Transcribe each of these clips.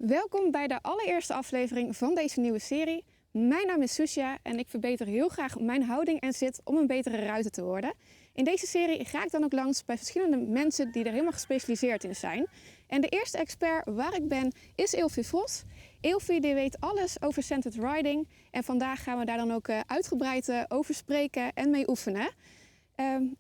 Welkom bij de allereerste aflevering van deze nieuwe serie. Mijn naam is Susha en ik verbeter heel graag mijn houding en zit om een betere ruiter te worden. In deze serie ga ik dan ook langs bij verschillende mensen die er helemaal gespecialiseerd in zijn. En de eerste expert waar ik ben is Eelfie Vos. Eelfie die weet alles over centered riding en vandaag gaan we daar dan ook uitgebreid over spreken en mee oefenen.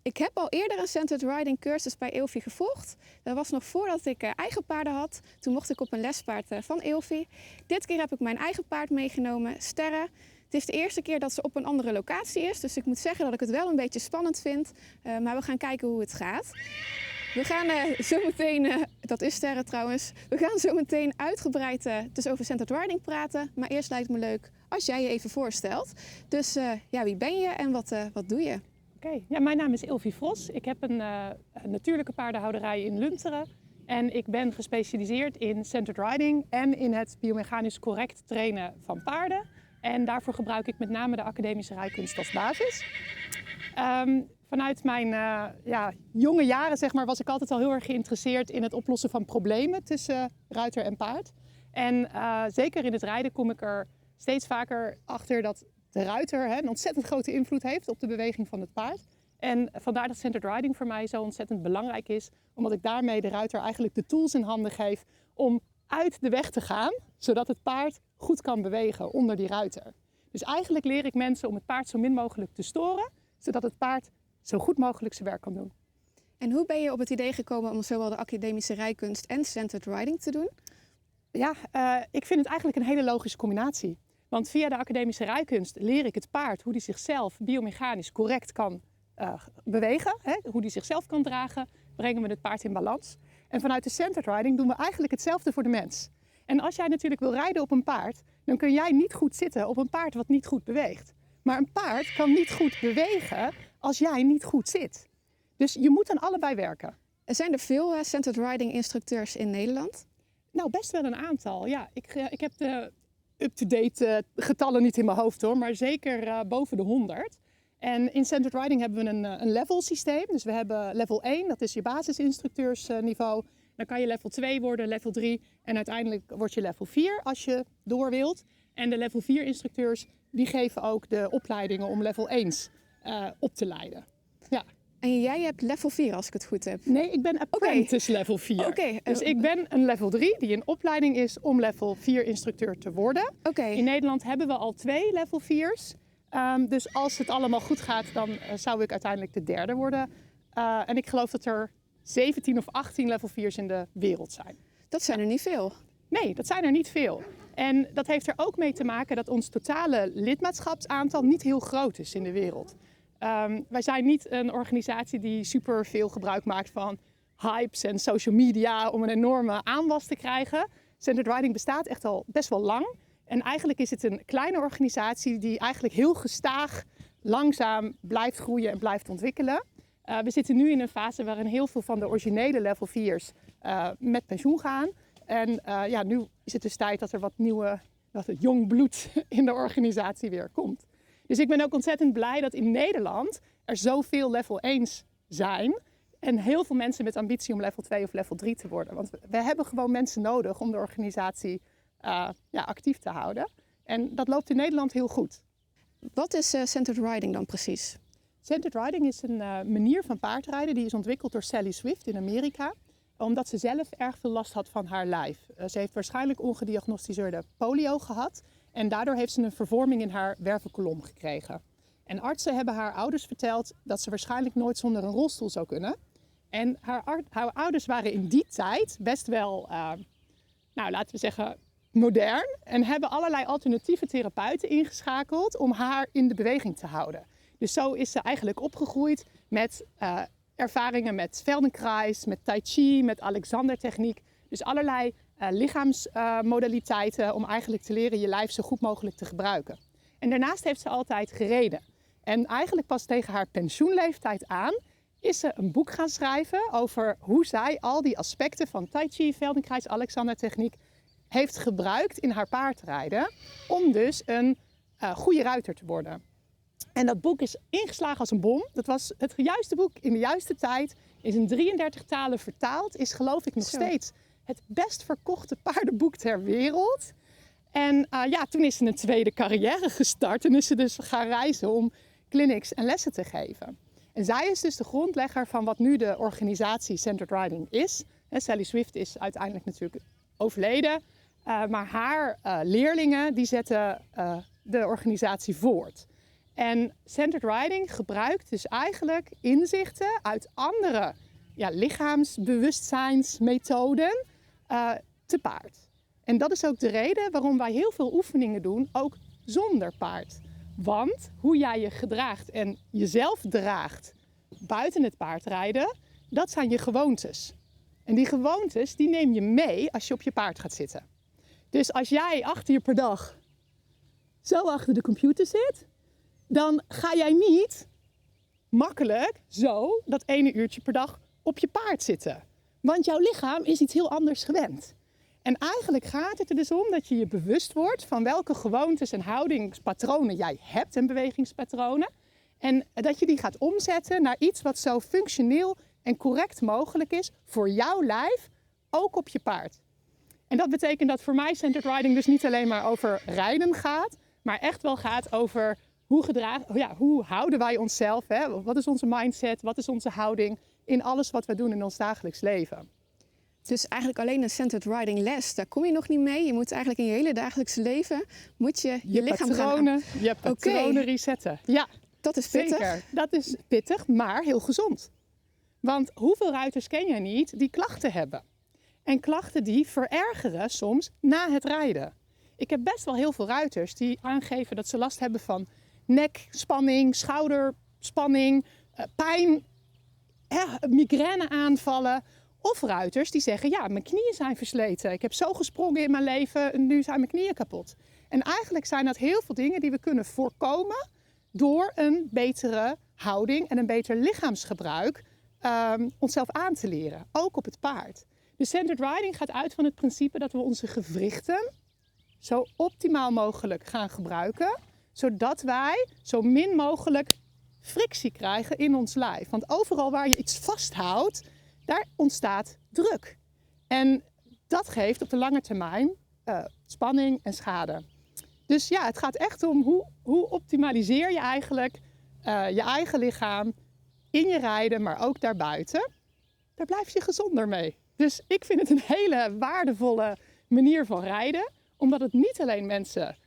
Ik heb al eerder een centered riding cursus bij Eelfie gevolgd. Dat was nog voordat ik eigen paarden had. Toen mocht ik op een lespaard van Eelfie. Dit keer heb ik mijn eigen paard meegenomen, Sterre. Het is de eerste keer dat ze op een andere locatie is. Dus ik moet zeggen dat ik het wel een beetje spannend vind. Maar we gaan kijken hoe het gaat. We gaan zo meteen, dat is Sterre trouwens, we gaan zo meteen uitgebreid dus over centered riding praten. Maar eerst lijkt het me leuk als jij je even voorstelt. Dus wie ben je en wat doe je? Oké, ja, mijn naam is Eelfie Vos. Ik heb een natuurlijke paardenhouderij in Lunteren. En ik ben gespecialiseerd in centered riding en in het biomechanisch correct trainen van paarden. En daarvoor gebruik ik met name de academische rijkunst als basis. Vanuit mijn jonge jaren zeg maar, was ik altijd al heel erg geïnteresseerd in het oplossen van problemen tussen ruiter en paard. En zeker in het rijden kom ik er steeds vaker achter dat de ruiter een ontzettend grote invloed heeft op de beweging van het paard. En vandaar dat centered riding voor mij zo ontzettend belangrijk is. Omdat ik daarmee de ruiter eigenlijk de tools in handen geef om uit de weg te gaan. Zodat het paard goed kan bewegen onder die ruiter. Dus eigenlijk leer ik mensen om het paard zo min mogelijk te storen. Zodat het paard zo goed mogelijk zijn werk kan doen. En hoe ben je op het idee gekomen om zowel de academische rijkunst en centered riding te doen? Ja, ik vind het eigenlijk een hele logische combinatie. Want via de academische rijkunst leer ik het paard hoe hij zichzelf biomechanisch correct kan bewegen. Hoe hij zichzelf kan dragen, brengen we het paard in balans. En vanuit de centered riding doen we eigenlijk hetzelfde voor de mens. En als jij natuurlijk wil rijden op een paard, dan kun jij niet goed zitten op een paard wat niet goed beweegt. Maar een paard kan niet goed bewegen als jij niet goed zit. Dus je moet aan allebei werken. Zijn er veel centered riding instructeurs in Nederland? Nou, best wel een aantal. Ja, ik heb de up-to-date getallen niet in mijn hoofd hoor, maar zeker boven de 100. En in centered riding hebben we een level systeem. Dus we hebben level 1, dat is je basisinstructeursniveau. Dan kan je level 2 worden, level 3 en uiteindelijk word je level 4 als je door wilt. En de level 4 instructeurs die geven ook de opleidingen om level 1 op te leiden. Ja. En jij hebt level 4 als ik het goed heb? Nee, ik ben apprentice level 4. Dus ik ben een level 3 die een opleiding is om level 4 instructeur te worden. In Nederland hebben we al 2 level 4's. Dus als het allemaal goed gaat, dan zou ik uiteindelijk de derde worden. En ik geloof dat er 17 of 18 level 4's in de wereld zijn. Dat zijn er niet veel. Nee, dat zijn er niet veel. En dat heeft er ook mee te maken dat ons totale lidmaatschapsaantal niet heel groot is in de wereld. Wij zijn niet een organisatie die super veel gebruik maakt van hypes en social media om een enorme aanwas te krijgen. Centered riding bestaat echt al best wel lang. En eigenlijk is het een kleine organisatie die eigenlijk heel gestaag, langzaam blijft groeien en blijft ontwikkelen. We zitten nu in een fase waarin heel veel van de originele level 4's met pensioen gaan. En nu is het dus tijd dat er dat het jong bloed in de organisatie weer komt. Dus ik ben ook ontzettend blij dat in Nederland er zoveel level 1's zijn. En heel veel mensen met ambitie om level 2 of level 3 te worden. Want we hebben gewoon mensen nodig om de organisatie actief te houden. En dat loopt in Nederland heel goed. Wat is centered riding dan precies? Centered riding is een manier van paardrijden die is ontwikkeld door Sally Swift in Amerika. Omdat ze zelf erg veel last had van haar lijf. Ze heeft waarschijnlijk ongediagnosticeerde polio gehad. En daardoor heeft ze een vervorming in haar wervelkolom gekregen. En artsen hebben haar ouders verteld dat ze waarschijnlijk nooit zonder een rolstoel zou kunnen. En haar ouders waren in die tijd best wel, laten we zeggen, modern. En hebben allerlei alternatieve therapeuten ingeschakeld om haar in de beweging te houden. Dus zo is ze eigenlijk opgegroeid met ervaringen met Feldenkrais, met Tai Chi, met Alexander techniek. Dus allerlei lichaamsmodaliteiten om eigenlijk te leren je lijf zo goed mogelijk te gebruiken. En daarnaast heeft ze altijd gereden. En eigenlijk pas tegen haar pensioenleeftijd aan is ze een boek gaan schrijven over hoe zij al die aspecten van Tai Chi, Feldenkrais, Alexander techniek heeft gebruikt in haar paardrijden om dus een goede ruiter te worden. En dat boek is ingeslagen als een bom. Dat was het juiste boek in de juiste tijd. Is in 33 talen vertaald. Is geloof ik nog steeds het best verkochte paardenboek ter wereld. En toen is ze een tweede carrière gestart en is ze dus gaan reizen om clinics en lessen te geven. En zij is dus de grondlegger van wat nu de organisatie Centered Riding is. Sally Swift is uiteindelijk natuurlijk overleden, maar haar leerlingen die zetten de organisatie voort. En Centered Riding gebruikt dus eigenlijk inzichten uit andere lichaamsbewustzijnsmethoden te paard. En dat is ook de reden waarom wij heel veel oefeningen doen, ook zonder paard. Want hoe jij je gedraagt en jezelf draagt buiten het paardrijden, dat zijn je gewoontes. En die gewoontes die neem je mee als je op je paard gaat zitten. Dus als jij 8 uur per dag zo achter de computer zit, dan ga jij niet makkelijk zo dat 1 uurtje per dag op je paard zitten. Want jouw lichaam is iets heel anders gewend. En eigenlijk gaat het er dus om dat je je bewust wordt van welke gewoontes en houdingspatronen jij hebt en bewegingspatronen. En dat je die gaat omzetten naar iets wat zo functioneel en correct mogelijk is voor jouw lijf, ook op je paard. En dat betekent dat voor mij Centered Riding dus niet alleen maar over rijden gaat, maar echt wel gaat over hoe houden wij onszelf, hè? Wat is onze mindset, wat is onze houding in alles wat we doen in ons dagelijks leven. Dus eigenlijk alleen een Centered Riding les, daar kom je nog niet mee. Je moet eigenlijk in je hele dagelijkse leven, moet je lichaam patronen, je patronen resetten. Ja, dat is pittig. Zeker. Dat is pittig, maar heel gezond. Want hoeveel ruiters ken je niet die klachten hebben? En klachten die verergeren soms na het rijden. Ik heb best wel heel veel ruiters die aangeven dat ze last hebben van nekspanning, schouderspanning, pijn, migraineaanvallen. Of ruiters die zeggen, ja, mijn knieën zijn versleten. Ik heb zo gesprongen in mijn leven en nu zijn mijn knieën kapot. En eigenlijk zijn dat heel veel dingen die we kunnen voorkomen door een betere houding en een beter lichaamsgebruik onszelf aan te leren. Ook op het paard. De Centered Riding gaat uit van het principe dat we onze gewrichten zo optimaal mogelijk gaan gebruiken, zodat wij zo min mogelijk frictie krijgen in ons lijf. Want overal waar je iets vasthoudt, daar ontstaat druk. En dat geeft op de lange termijn spanning en schade. Dus ja, het gaat echt om hoe optimaliseer je eigenlijk je eigen lichaam in je rijden, maar ook daarbuiten. Daar blijf je gezonder mee. Dus ik vind het een hele waardevolle manier van rijden, omdat het niet alleen mensen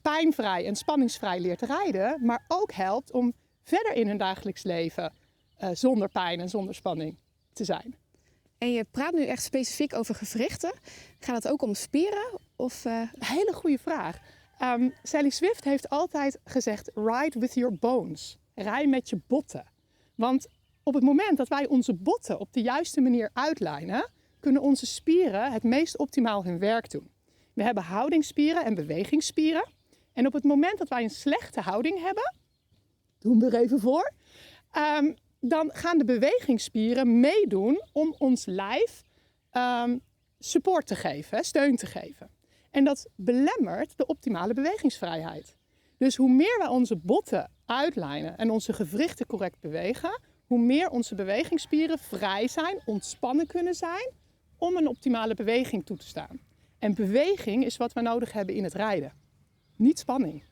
pijnvrij en spanningsvrij leert rijden, maar ook helpt om verder in hun dagelijks leven zonder pijn en zonder spanning te zijn. En je praat nu echt specifiek over gewrichten. Gaat het ook om spieren? Of, Hele goede vraag. Sally Swift heeft altijd gezegd, ride with your bones. Rij met je botten. Want op het moment dat wij onze botten op de juiste manier uitlijnen, kunnen onze spieren het meest optimaal hun werk doen. We hebben houdingsspieren en bewegingsspieren. En op het moment dat wij een slechte houding hebben, doen we er even voor, dan gaan de bewegingsspieren meedoen om ons lijf support te geven, steun te geven. En dat belemmert de optimale bewegingsvrijheid. Dus hoe meer wij onze botten uitlijnen en onze gewrichten correct bewegen, hoe meer onze bewegingsspieren vrij zijn, ontspannen kunnen zijn om een optimale beweging toe te staan. En beweging is wat we nodig hebben in het rijden, niet spanning.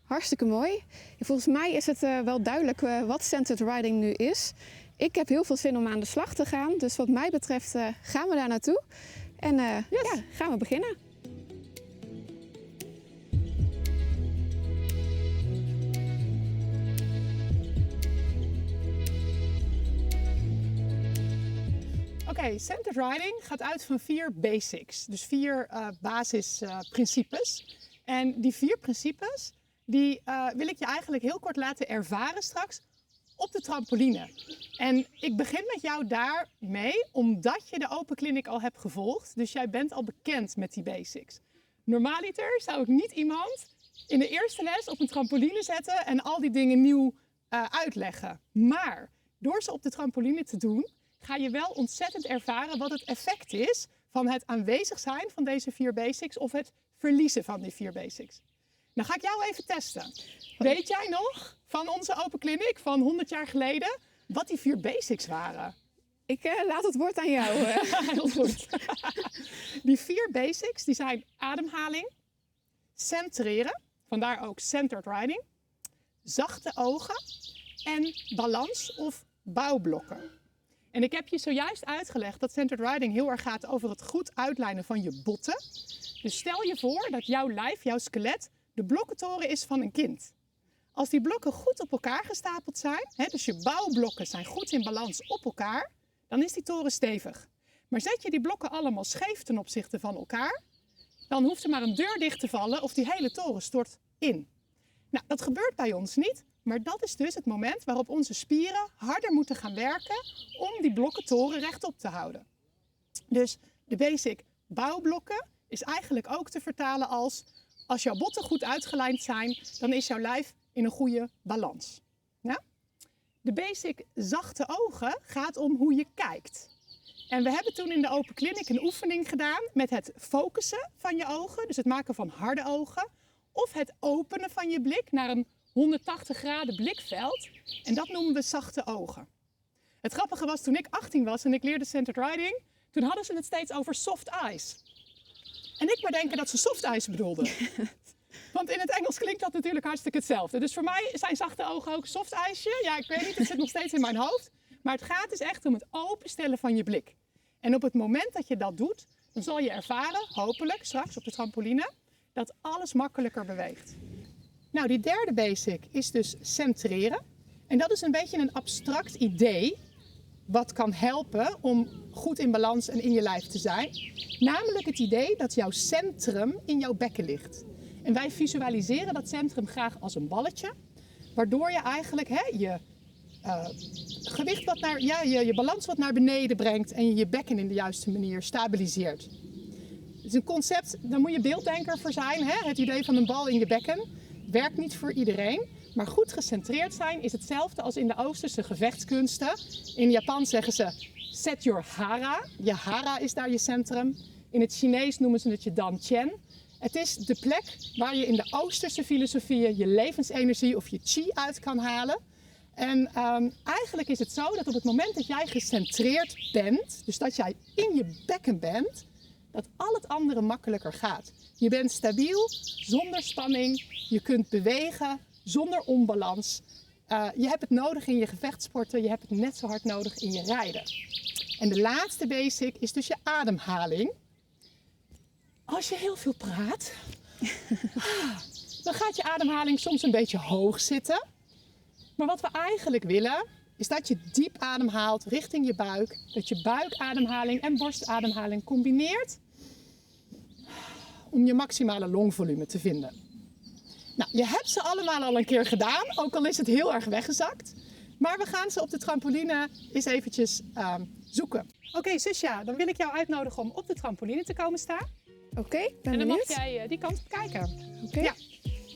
Hartstikke mooi. Volgens mij is het wel duidelijk wat Centered Riding nu is. Ik heb heel veel zin om aan de slag te gaan. Dus wat mij betreft gaan we daar naartoe. En gaan we beginnen. Oké, Centered Riding gaat uit van 4 basics. Dus 4 basisprincipes. En die 4 principes, die wil ik je eigenlijk heel kort laten ervaren straks op de trampoline. En ik begin met jou daarmee, omdat je de Open Clinic al hebt gevolgd. Dus jij bent al bekend met die basics. Normaaliter zou ik niet iemand in de eerste les op een trampoline zetten en al die dingen nieuw uitleggen. Maar door ze op de trampoline te doen, ga je wel ontzettend ervaren wat het effect is van het aanwezig zijn van deze 4 basics of het verliezen van die 4 basics. Nou ga ik jou even testen. Weet jij nog van onze Open Clinic van 100 jaar geleden wat die 4 basics waren? Ik laat het woord aan jou. Heel goed. Die 4 basics die zijn ademhaling, centreren, vandaar ook centered riding, zachte ogen en balans of bouwblokken. En ik heb je zojuist uitgelegd dat centered riding heel erg gaat over het goed uitlijnen van je botten. Dus stel je voor dat jouw lijf, jouw skelet, de blokkentoren is van een kind. Als die blokken goed op elkaar gestapeld zijn, dus je bouwblokken zijn goed in balans op elkaar, dan is die toren stevig. Maar zet je die blokken allemaal scheef ten opzichte van elkaar, dan hoeft er maar een deur dicht te vallen of die hele toren stort in. Nou, dat gebeurt bij ons niet, maar dat is dus het moment waarop onze spieren harder moeten gaan werken om die blokkentoren rechtop te houden. Dus de basic bouwblokken is eigenlijk ook te vertalen als jouw botten goed uitgelijnd zijn, dan is jouw lijf in een goede balans. Ja? De basic zachte ogen gaat om hoe je kijkt. En we hebben toen in de open clinic een oefening gedaan met het focussen van je ogen, dus het maken van harde ogen, of het openen van je blik naar een 180 graden blikveld. En dat noemen we zachte ogen. Het grappige was, toen ik 18 was en ik leerde centered riding, toen hadden ze het steeds over soft eyes. En ik maar denken dat ze soft eyes bedoelden. Want in het Engels klinkt dat natuurlijk hartstikke hetzelfde. Dus voor mij zijn zachte ogen ook soft eyesje. Ja, ik weet niet, het zit nog steeds in mijn hoofd. Maar het gaat dus echt om het openstellen van je blik. En op het moment dat je dat doet, dan zal je ervaren, hopelijk straks op de trampoline, dat alles makkelijker beweegt. Nou, die derde basic is dus centreren. En dat is een beetje een abstract idee wat kan helpen om goed in balans en in je lijf te zijn. Namelijk het idee dat jouw centrum in jouw bekken ligt. En wij visualiseren dat centrum graag als een balletje, waardoor je eigenlijk je gewicht wat naar, je balans wat naar beneden brengt en je bekken in de juiste manier stabiliseert. Het is een concept, daar moet je beelddenker voor zijn. Het idee van een bal in je bekken werkt niet voor iedereen, maar goed gecentreerd zijn is hetzelfde als in de Oosterse gevechtskunsten. In Japan zeggen ze set your hara. Je hara is daar je centrum. In het Chinees noemen ze het je dantian. Het is de plek waar je in de Oosterse filosofieën je levensenergie of je chi uit kan halen. En eigenlijk is het zo dat op het moment dat jij gecentreerd bent, dus dat jij in je bekken bent, dat al het andere makkelijker gaat. Je bent stabiel, zonder spanning, je kunt bewegen, zonder onbalans. Je hebt het nodig in je gevechtsporten, je hebt het net zo hard nodig in je rijden. En de laatste basic is dus je ademhaling. Als je heel veel praat, dan gaat je ademhaling soms een beetje hoog zitten. Maar wat we eigenlijk willen, is dat je diep ademhaalt richting je buik. Dat je buikademhaling en borstademhaling combineert om je maximale longvolume te vinden. Nou, je hebt ze allemaal al een keer gedaan, ook al is het heel erg weggezakt. Maar we gaan ze op de trampoline eens eventjes zoeken. Oké, Susja, dan wil ik jou uitnodigen om op de trampoline te komen staan. Oké, ben en dan benieuwd. mag jij die kant op kijken. Oké. Ja.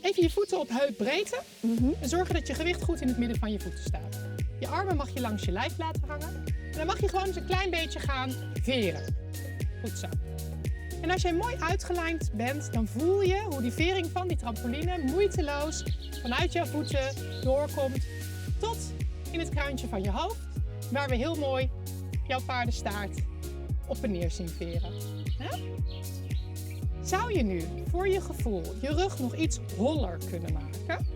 Even je voeten op heupbreedte en zorgen dat je gewicht goed in het midden van je voeten staat. Je armen mag je langs je lijf laten hangen. En dan mag je gewoon eens een klein beetje gaan veren. Goed zo. En als jij mooi uitgelijnd bent, dan voel je hoe die vering van die trampoline moeiteloos vanuit jouw voeten doorkomt tot in het kruintje van je hoofd, waar we heel mooi jouw paardenstaart op en neer zien veren. Zou je nu voor je gevoel je rug nog iets holler kunnen maken?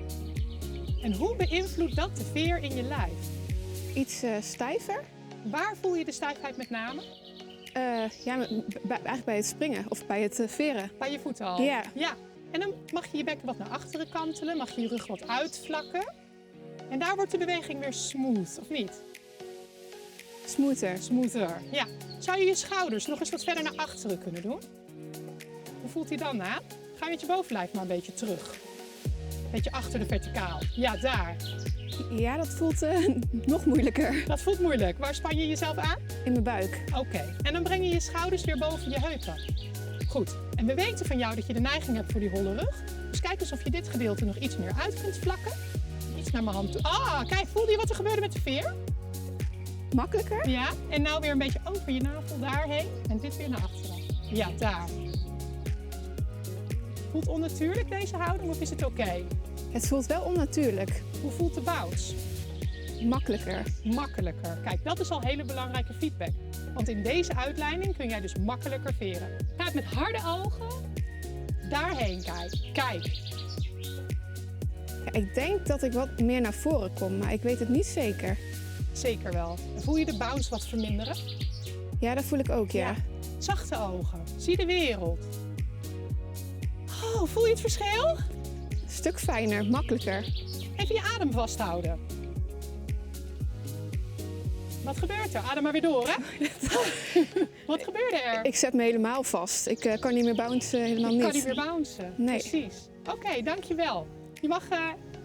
En hoe beïnvloedt dat de veer in je lijf? Iets stijver? Waar voel je de stijfheid met name? Eigenlijk bij het springen of bij het veren. Bij je voeten al? Ja. En dan mag je je bekken wat naar achteren kantelen, mag je je rug wat uitvlakken. En daar wordt de beweging weer smooth, of niet? Smoother, ja. Zou je je schouders nog eens wat verder naar achteren kunnen doen? Hoe voelt hij dan aan? Ga je met je bovenlijf maar een beetje terug. Een beetje achter de verticaal. Ja, daar. Ja, dat voelt nog moeilijker. Dat voelt moeilijk. Waar span je jezelf aan? In mijn buik. Oké. En dan breng je je schouders weer boven je heupen. Goed. En we weten van jou dat je de neiging hebt voor die holle rug. Dus kijk eens of je dit gedeelte nog iets meer uit kunt vlakken. Iets naar mijn hand toe. Ah, kijk. Voelde je wat er gebeurde met de veer? Makkelijker? Ja. En nou weer een beetje over je navel daarheen. En dit weer naar achteren. Ja, daar. Voelt onnatuurlijk deze houding of is het oké? Het voelt wel onnatuurlijk. Hoe voelt de bounce? Makkelijker. Makkelijker. Kijk, dat is al hele belangrijke feedback. Want in deze uitleiding kun jij dus makkelijker veren. Ga het met harde ogen daarheen kijken. Kijk. Ja, ik denk dat ik wat meer naar voren kom, maar ik weet het niet zeker. Zeker wel. En voel je de bounce wat verminderen? Ja, dat voel ik ook, ja. Zachte ogen. Zie de wereld. Oh, voel je het verschil? Een stuk fijner, makkelijker. Even je adem vasthouden. Wat gebeurt er? Adem maar weer door, hè? Wat gebeurde er? Ik zet me helemaal vast. Ik kan niet meer bouncen, helemaal niet. Ik kan niet meer bouncen. Nee. Precies. Oké, dankjewel. Je mag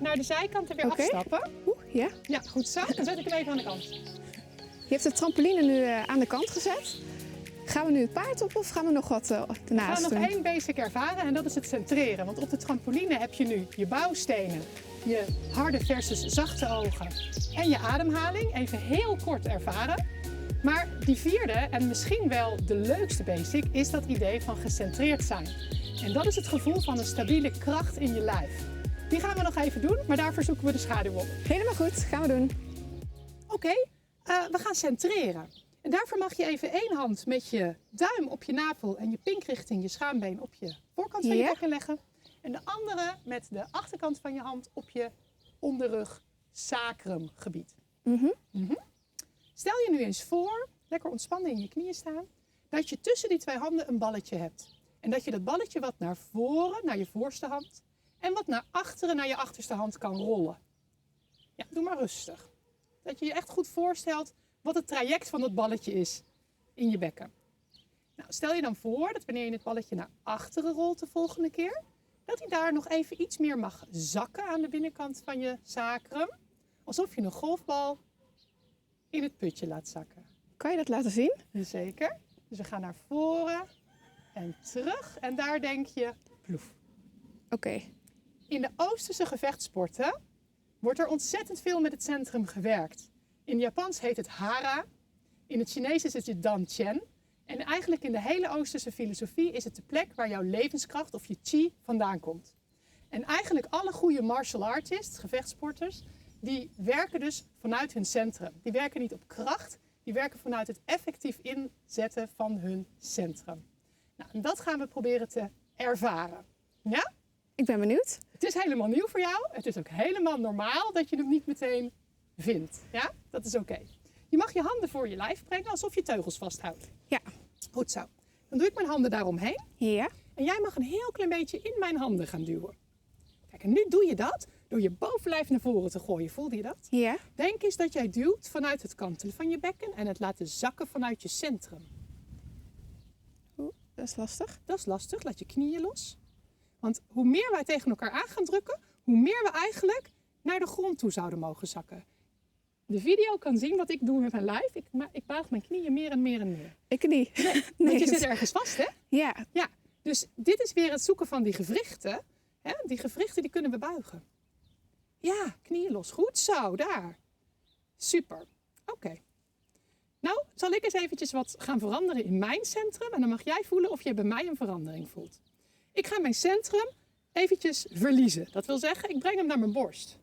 naar de zijkant er weer Oké. afstappen. Ja. Ja, goed zo. Dan zet ik hem even aan de kant. Je hebt de trampoline nu aan de kant gezet. Gaan we nu het paard op of gaan we nog wat We ernaast gaan doen? nog één basic ervaren en dat is het centreren. Want op de trampoline heb je nu je bouwstenen, je harde versus zachte ogen en je ademhaling. Even heel kort ervaren. Maar die vierde en misschien wel de leukste basic is dat idee van gecentreerd zijn. En dat is het gevoel van een stabiele kracht in je lijf. Die gaan we nog even doen, maar daarvoor zoeken we de schaduw op. Helemaal goed, gaan we doen. Oké, we gaan centreren. En daarvoor mag je even één hand met je duim op je navel en je pink richting je schaambeen op je voorkant van je Ja. bekken leggen. En de andere met de achterkant van je hand op je onderrug sacrumgebied. Stel je nu eens voor, lekker ontspannen in je knieën staan, dat je tussen die twee handen een balletje hebt. En dat je dat balletje wat naar voren, naar je voorste hand, en wat naar achteren, naar je achterste hand kan rollen. Ja, doe maar rustig. Dat je je echt goed voorstelt wat het traject van dat balletje is in je bekken. Nou, stel je dan voor dat wanneer je het balletje naar achteren rolt de volgende keer, dat hij daar nog even iets meer mag zakken aan de binnenkant van je sacrum. Alsof je een golfbal in het putje laat zakken. Kan je dat laten zien? Zeker. Dus we gaan naar voren en terug. En daar denk je ploef. Oké. In de Oosterse gevechtssporten wordt er ontzettend veel met het centrum gewerkt. In het Japans heet het hara. In het Chinees is het je dantian. En eigenlijk in de hele Oosterse filosofie is het de plek waar jouw levenskracht of je chi vandaan komt. En eigenlijk alle goede martial artists, gevechtsporters, die werken dus vanuit hun centrum. Die werken niet op kracht, die werken vanuit het effectief inzetten van hun centrum. Nou, en dat gaan we proberen te ervaren. Ja? Ik ben benieuwd. Het is helemaal nieuw voor jou. Het is ook helemaal normaal dat je hem niet meteen vindt. Ja? Dat is oké. Je mag je handen voor je lijf brengen alsof je teugels vasthoudt. Ja. Goed zo. Dan doe ik mijn handen daaromheen. Ja. En jij mag een heel klein beetje in mijn handen gaan duwen. Kijk, en nu doe je dat door je bovenlijf naar voren te gooien. Voelde je dat? Ja. Denk eens dat jij duwt vanuit het kantelen van je bekken en het laten zakken vanuit je centrum. Oeh, dat is lastig. Dat is lastig. Laat je knieën los. Want hoe meer wij tegen elkaar aan gaan drukken, hoe meer we eigenlijk naar de grond toe zouden mogen zakken. De video kan zien wat ik doe met mijn lijf. Ik buig mijn knieën meer en meer en meer. Ik niet. Want je zit ergens vast, hè? Ja. Ja, dus dit is weer het zoeken van die gewrichten. Hè? Die gewrichten die kunnen we buigen. Ja, knieën los. Goed zo, daar. Super. Oké. Nou, zal ik eens eventjes wat gaan veranderen in mijn centrum. En dan mag jij voelen of je bij mij een verandering voelt. Ik ga mijn centrum eventjes verliezen. Dat wil zeggen, ik breng hem naar mijn borst.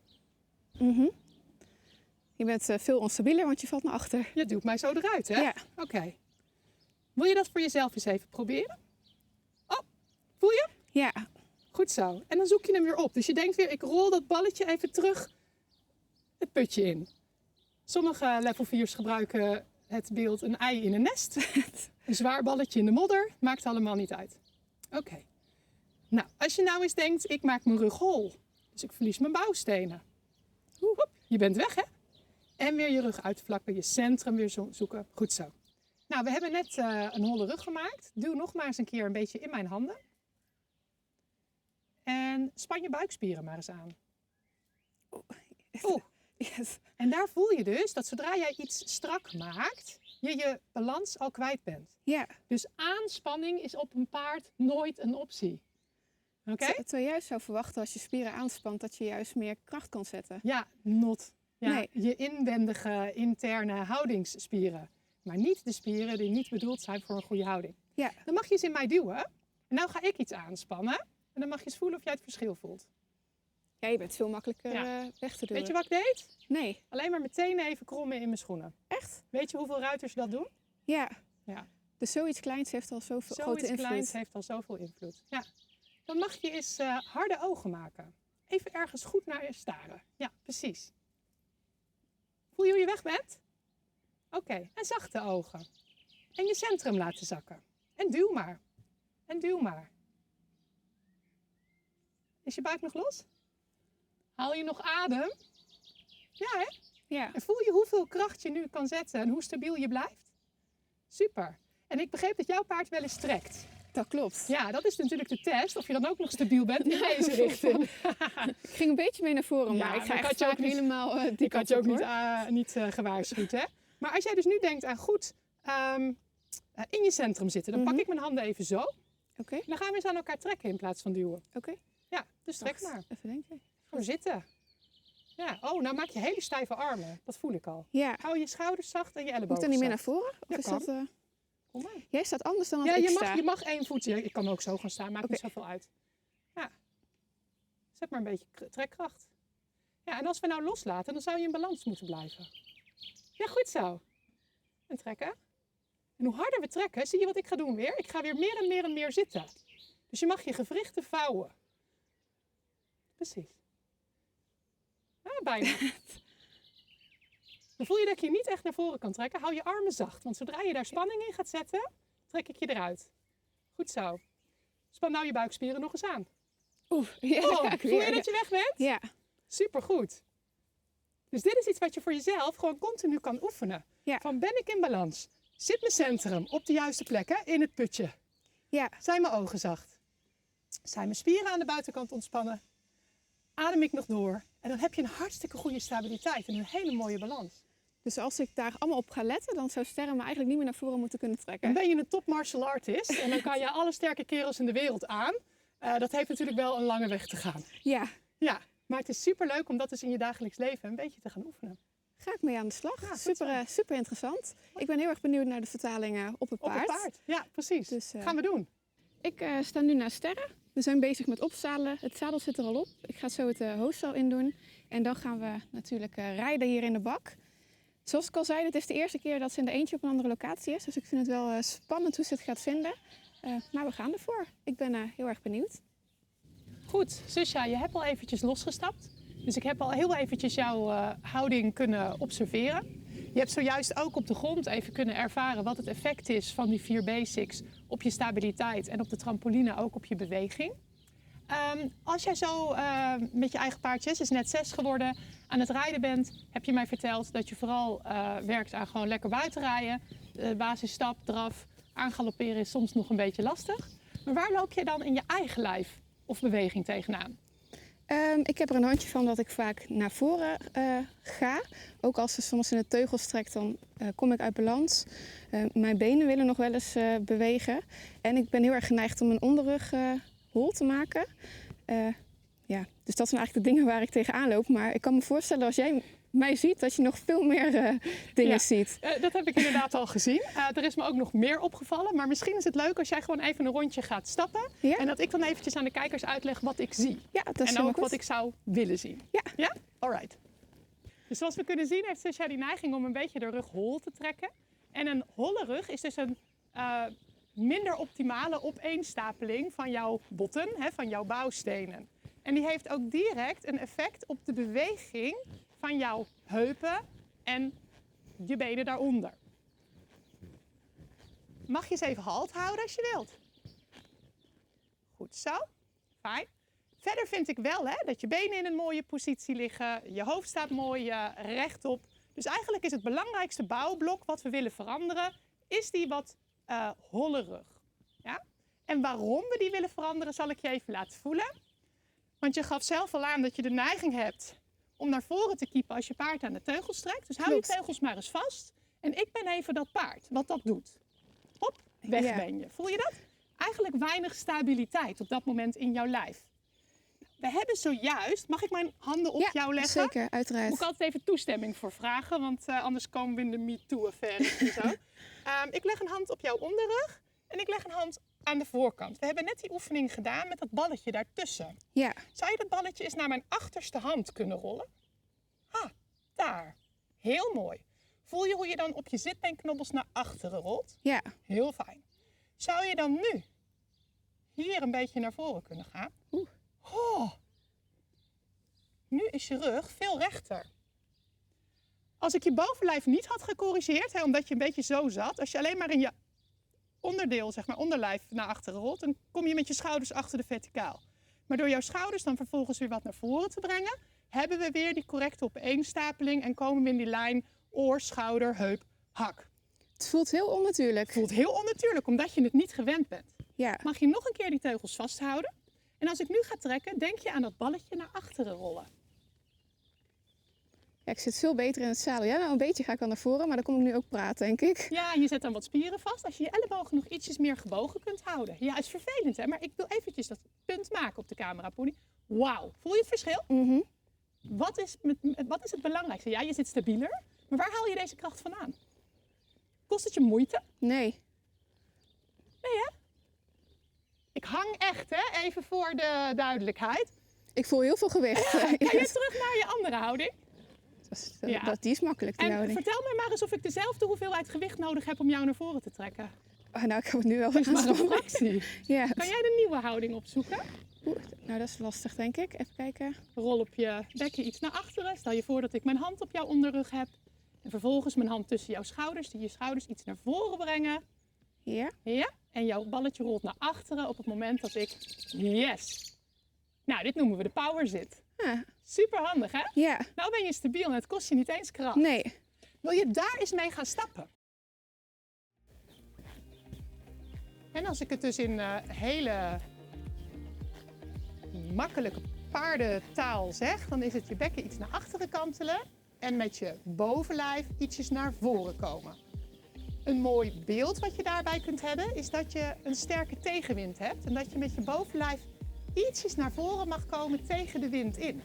Je bent veel onstabieler, want je valt naar achter. Je duwt mij zo eruit, hè? Ja. Oké. Wil je dat voor jezelf eens even proberen? Oh, voel je? Ja. Goed zo. En dan zoek je hem weer op. Dus je denkt weer, ik rol dat balletje even terug het putje in. Sommige level 4's gebruiken het beeld een ei in een nest. Een zwaar balletje in de modder. Maakt allemaal niet uit. Oké. Nou, als je nou eens denkt, ik maak mijn rug hol. Dus ik verlies mijn bouwstenen. Hoep, je bent weg, hè? En weer je rug uitvlakken, je centrum weer zoeken. Goed zo. Nou, we hebben net een holle rug gemaakt. Duw nog maar eens een keer een beetje in mijn handen. En span je buikspieren maar eens aan. Oeh. Yes. En daar voel je dus dat zodra jij iets strak maakt, je je balans al kwijt bent. Ja. Dus aanspanning is op een paard nooit een optie. Oké? Terwijl je juist zou verwachten als je spieren aanspant dat je juist meer kracht kan zetten. Ja, not. Ja, Nee. je inwendige, interne houdingsspieren. Maar niet de spieren die niet bedoeld zijn voor een goede houding. Ja. Dan mag je eens in mij duwen. En nou ga ik iets aanspannen. En dan mag je eens voelen of jij het verschil voelt. Ja, je bent veel makkelijker Ja. weg te doen. Weet je wat ik deed? Nee. Alleen maar meteen even krommen in mijn schoenen. Echt? Weet je hoeveel ruiters dat doen? Ja. Ja. Dus zoiets kleins heeft al zoveel grote Zoiets invloed. kleins heeft al zoveel invloed. Ja. Dan mag je eens harde ogen maken. Even ergens goed naar je staren. Ja, precies. Voel je hoe je weg bent? Oké. En zachte ogen. En je centrum laten zakken. En duw maar. En duw maar. Is je buik nog los? Haal je nog adem? Ja, hè? Ja. En voel je hoeveel kracht je nu kan zetten en hoe stabiel je blijft? Super. En ik begreep dat jouw paard wel eens trekt. Dat klopt. Ja, dat is natuurlijk de test of je dan ook nog stabiel bent in deze richting. Ik ging een beetje mee naar voren, Ja, maar ik ga maar echt had je ook vaak niet- helemaal die Ik had kant je ook op, hoor. niet gewaarschuwd, hè? Maar als jij dus nu denkt aan goed in je centrum zitten, dan pak ik mijn handen even zo. Oké, En dan gaan we eens aan elkaar trekken in plaats van duwen. oké. Ja, dus trek Wacht, maar. even denken. Gewoon zitten. Ja, oh, nou maak je hele stijve armen. Dat voel ik al. Ja. Hou je schouders zacht en je Moet ik ellebogen dan niet meer naar zacht. voren? Of Ja, is kan. dat... Kom maar. Jij staat anders dan als Ja, ik je sta. mag één voetje. Ik kan ook zo gaan staan, maakt niet Oké. zoveel uit. Ja. Zet maar een beetje trekkracht. Ja, en als we nou loslaten, dan zou je in balans moeten blijven. Ja, goed zo. En trekken. En hoe harder we trekken, zie je wat ik ga doen weer? Ik ga weer meer en meer en meer zitten. Dus je mag je gewrichten vouwen. Precies. Ja, bijna. Dan voel je dat je niet echt naar voren kan trekken. Hou je armen zacht, want zodra je daar spanning in gaat zetten, trek ik je eruit. Goed zo. Span nou je buikspieren nog eens aan. Oeh, ja, Oh, ga ik voel je weer. dat je weg bent? Ja, Supergoed. Dus dit is iets wat je voor jezelf gewoon continu kan oefenen. Ja. Van ben ik in balans? Zit mijn centrum op de juiste plek, hè? In het putje? ja. Zijn mijn ogen zacht? Zijn mijn spieren aan de buitenkant ontspannen? Adem ik nog door? En dan heb je een hartstikke goede stabiliteit en een hele mooie balans. Dus als ik daar allemaal op ga letten, dan zou sterren me eigenlijk niet meer naar voren moeten kunnen Dan trekken. ben je een top martial artist en dan kan je alle sterke kerels in de wereld aan. Dat heeft natuurlijk wel een lange weg te gaan. Ja, Ja, maar het is superleuk om dat dus in je dagelijks leven een beetje te gaan oefenen. ga ik mee aan de slag. Ja, goed Super, zo. super interessant. Ik ben heel erg benieuwd naar de vertalingen op het Op paard. het paard. Ja, precies. Dus, Gaan we doen. Ik sta nu naar sterren. We zijn bezig met opzadelen. Het zadel zit er al op. Ik ga zo het hoofdstel in doen. En dan gaan we natuurlijk rijden hier in de bak. Zoals ik al zei, dit is de eerste keer dat ze in de eentje op een andere locatie is. Dus ik vind het wel spannend hoe ze het gaat vinden. Maar we gaan ervoor. Ik ben heel erg benieuwd. Goed, Susha, je hebt al eventjes losgestapt. Dus ik heb al heel eventjes jouw houding kunnen observeren. Je hebt zojuist ook op de grond even kunnen ervaren wat het effect is van die 4 basics op je stabiliteit en op de trampoline ook op je beweging. Als jij zo met je eigen paardje, ze is net 6 geworden, aan het rijden bent, heb je mij verteld dat je vooral werkt aan gewoon lekker buiten rijden. Basisstap, draf, aangalopperen is soms nog een beetje lastig. Maar waar loop je dan in je eigen lijf of beweging tegenaan? Ik heb er een handje van dat ik vaak naar voren ga. Ook als ze soms in de teugels trekt, dan kom ik uit balans. Mijn benen willen nog wel eens bewegen. En ik ben heel erg geneigd om mijn onderrug hol te maken. Ja, dus dat zijn eigenlijk de dingen waar ik tegenaan loop. Maar ik kan me voorstellen als jij mij ziet, dat je nog veel meer dingen Ja. ziet. Dat heb ik inderdaad al gezien. Er is me ook nog meer opgevallen. Maar misschien is het leuk als jij gewoon even een rondje gaat stappen. Ja? En dat ik dan eventjes aan de kijkers uitleg wat ik zie. Ja, dat is En helemaal ook goed. wat ik zou willen zien. Ja. Ja? Alright. Dus zoals we kunnen zien heeft Susha die neiging om een beetje de rug hol te trekken. En een holle rug is dus een minder optimale opeenstapeling van jouw botten, hè, van jouw bouwstenen. En die heeft ook direct een effect op de beweging van jouw heupen en je benen daaronder. Mag je eens even halt houden als je wilt. Goed zo. Fijn. Verder vind ik wel dat je benen in een mooie positie liggen. Je hoofd staat mooi rechtop. Dus eigenlijk is het belangrijkste bouwblok wat we willen veranderen, is die wat holle rug. Ja? En waarom we die willen veranderen, zal ik je even laten voelen. Want je gaf zelf al aan dat je de neiging hebt om naar voren te kiepen als je paard aan de teugels trekt. Dus hou je Klopt. teugels maar eens vast. En ik ben even dat paard, wat dat doet. Hop, weg Ja. ben je. Voel je dat? Eigenlijk weinig stabiliteit op dat moment in jouw lijf. We hebben zojuist, mag ik mijn handen op Ja, jou leggen? zeker, uiteraard. Moet ik altijd even toestemming voor vragen, want anders komen we in de MeToo-affaire en zo. Ik leg een hand op jouw onderrug en ik leg een hand aan de voorkant. We hebben net die oefening gedaan met dat balletje daartussen. Ja. Zou je dat balletje eens naar mijn achterste hand kunnen rollen? Daar. Heel mooi. Voel je hoe je dan op je zitbeenknobbels naar achteren rolt? Ja. Heel fijn. Zou je dan nu hier een beetje naar voren kunnen gaan? Oh. Nu is je rug veel rechter. Als ik je bovenlijf niet had gecorrigeerd, omdat je een beetje zo zat, als je alleen maar in je onderdeel, zeg maar onderlijf, naar achteren rolt, dan kom je met je schouders achter de verticaal. Maar door jouw schouders dan vervolgens weer wat naar voren te brengen, hebben we weer die correcte opeenstapeling en komen we in die lijn oor, schouder, heup, hak. Het voelt heel onnatuurlijk. Het voelt heel onnatuurlijk, omdat je het niet gewend bent. Ja. Mag je nog een keer die teugels vasthouden? En als ik nu ga trekken, denk je aan dat balletje naar achteren rollen. Ja, ik zit veel beter in het zadel. Ja, nou een beetje ga ik wel naar voren, maar dan kom ik nu ook praten, denk ik. Ja, en je zet dan wat spieren vast. Als je je ellebogen nog ietsjes meer gebogen kunt houden. Ja, is vervelend hè, maar ik wil eventjes dat punt maken op de camera, Pony. Wauw, voel je het verschil? Wat is het belangrijkste? Ja, je zit stabieler, maar waar haal je deze kracht vandaan? Kost het je moeite? Nee. Nee hè? Ik hang echt hè, even voor de duidelijkheid. Ik voel heel veel gewicht. Ga je terug naar je andere houding? Die is makkelijk, die En houding. vertel me maar eens of ik dezelfde hoeveelheid gewicht nodig heb om jou naar voren te trekken. Oh, nou, ik heb het nu wel Dat is maar een aanspannen. fractie. Ja. Kan jij de nieuwe houding opzoeken? Nou, dat is lastig, denk ik. Even kijken. Rol op je bekken iets naar achteren. Stel je voor dat ik mijn hand op jouw onderrug heb. En vervolgens mijn hand tussen jouw schouders. Die je schouders iets naar voren brengen. Ja. Ja. En jouw balletje rolt naar achteren op het moment dat ik... Yes! Nou, dit noemen we de power zit. Super handig, hè? Ja. Nou ben je stabiel en het kost je niet eens kracht. Nee. Wil je daar eens mee gaan stappen? En als ik het dus in hele makkelijke paardentaal zeg, dan is het je bekken iets naar achteren kantelen en met je bovenlijf ietsjes naar voren komen. Een mooi beeld wat je daarbij kunt hebben is dat je een sterke tegenwind hebt en dat je met je bovenlijf ietsjes naar voren mag komen tegen de wind in.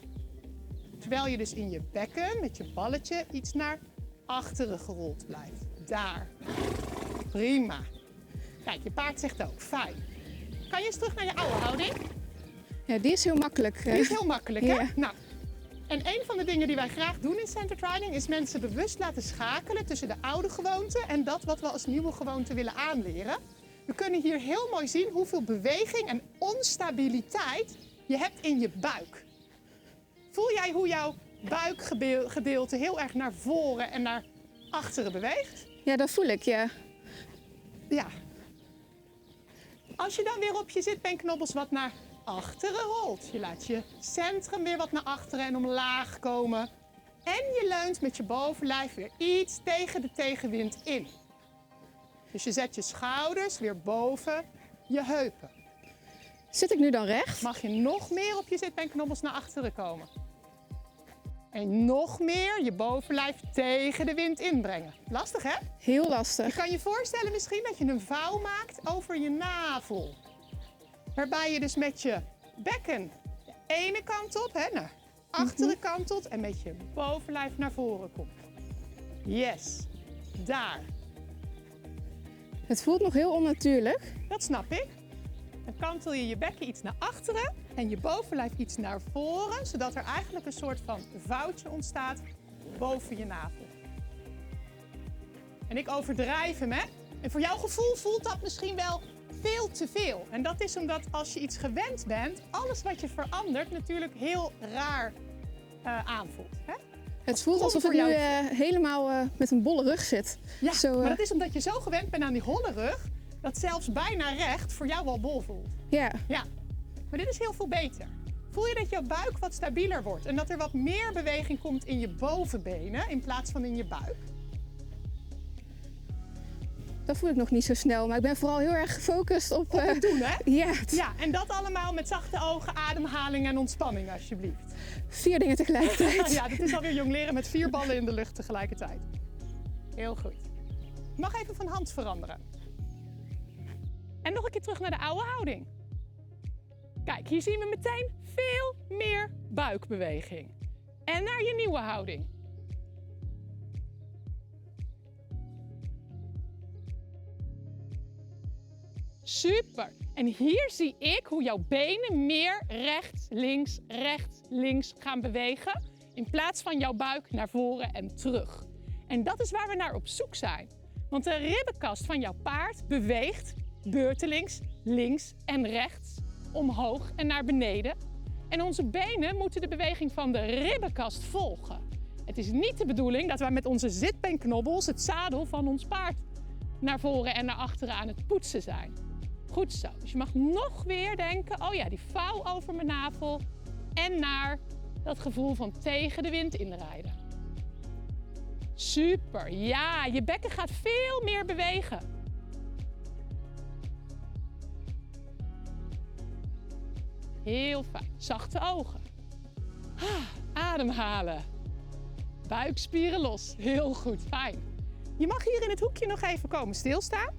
Terwijl je dus in je bekken met je balletje iets naar achteren gerold blijft. Daar. Prima. Kijk, je paard zegt ook, fijn. Kan je eens terug naar je oude houding? Ja, die is heel makkelijk. Die is heel makkelijk, hè? Ja. Nou, en een van de dingen die wij graag doen in centered riding is mensen bewust laten schakelen tussen de oude gewoonte en dat wat we als nieuwe gewoonte willen aanleren. We kunnen hier heel mooi zien hoeveel beweging en onstabiliteit je hebt in je buik. Voel jij hoe jouw buikgedeelte heel erg naar voren en naar achteren beweegt? Ja, dat voel ik, ja. Ja. Als je dan weer op je zitbeenknobbels wat naar achteren rolt. Je laat je centrum weer wat naar achteren en omlaag komen. En je leunt met je bovenlijf weer iets tegen de tegenwind in. Dus je zet je schouders weer boven je heupen. Zit ik nu dan recht? Mag je nog meer op je zitbeenknobbels naar achteren komen. En nog meer je bovenlijf tegen de wind inbrengen. Lastig hè? Heel Je lastig. kan je voorstellen misschien dat je een vouw maakt over je navel. Waarbij je dus met je bekken de ene kant op, hè, naar achteren kantelt en met je bovenlijf naar voren komt. Yes, daar. Het voelt nog heel onnatuurlijk. Dat snap ik. Dan kantel je je bekken iets naar achteren en je bovenlijf iets naar voren, zodat er eigenlijk een soort van vouwtje ontstaat boven je navel. En ik overdrijf hem, hè? En voor jouw gevoel voelt dat misschien wel veel te veel. En dat is omdat als je iets gewend bent, alles wat je verandert natuurlijk heel raar aanvoelt. Hè? Het voelt alsof ik voor nu jou. helemaal met een bolle rug zit. Ja, Zo, maar dat is omdat je zo gewend bent aan die holle rug, dat zelfs bijna recht voor jou wel bol voelt. Ja. Ja, maar dit is heel veel beter. Voel je dat jouw buik wat stabieler wordt en dat er wat meer beweging komt in je bovenbenen in plaats van in je buik? Dat voel ik nog niet zo snel, maar ik ben vooral heel erg gefocust op... Op het doen, hè? Ja, Ja, en dat allemaal met zachte ogen, ademhaling en ontspanning, alsjeblieft. 4 dingen tegelijkertijd. Ja, dit is alweer jong leren met 4 ballen in de lucht tegelijkertijd. Heel goed. Ik mag even van hand veranderen. En nog een keer terug naar de oude houding. Kijk, hier zien we meteen veel meer buikbeweging. En naar je nieuwe houding. Super. En hier zie ik hoe jouw benen meer rechts, links gaan bewegen. In plaats van jouw buik naar voren en terug. En dat is waar we naar op zoek zijn. Want de ribbenkast van jouw paard beweegt beurtelings links en rechts, omhoog en naar beneden. En onze benen moeten de beweging van de ribbenkast volgen. Het is niet de bedoeling dat wij met onze zitbeenknobbels het zadel van ons paard naar voren en naar achteren aan het poetsen zijn. Goed zo. Dus je mag nog weer denken, oh ja, die vouw over mijn navel en naar dat gevoel van tegen de wind inrijden. Super. Ja, je bekken gaat veel meer bewegen. Heel fijn. Zachte ogen. Ademhalen. Buikspieren los. Heel goed. Fijn. Je mag hier in het hoekje nog even komen stilstaan.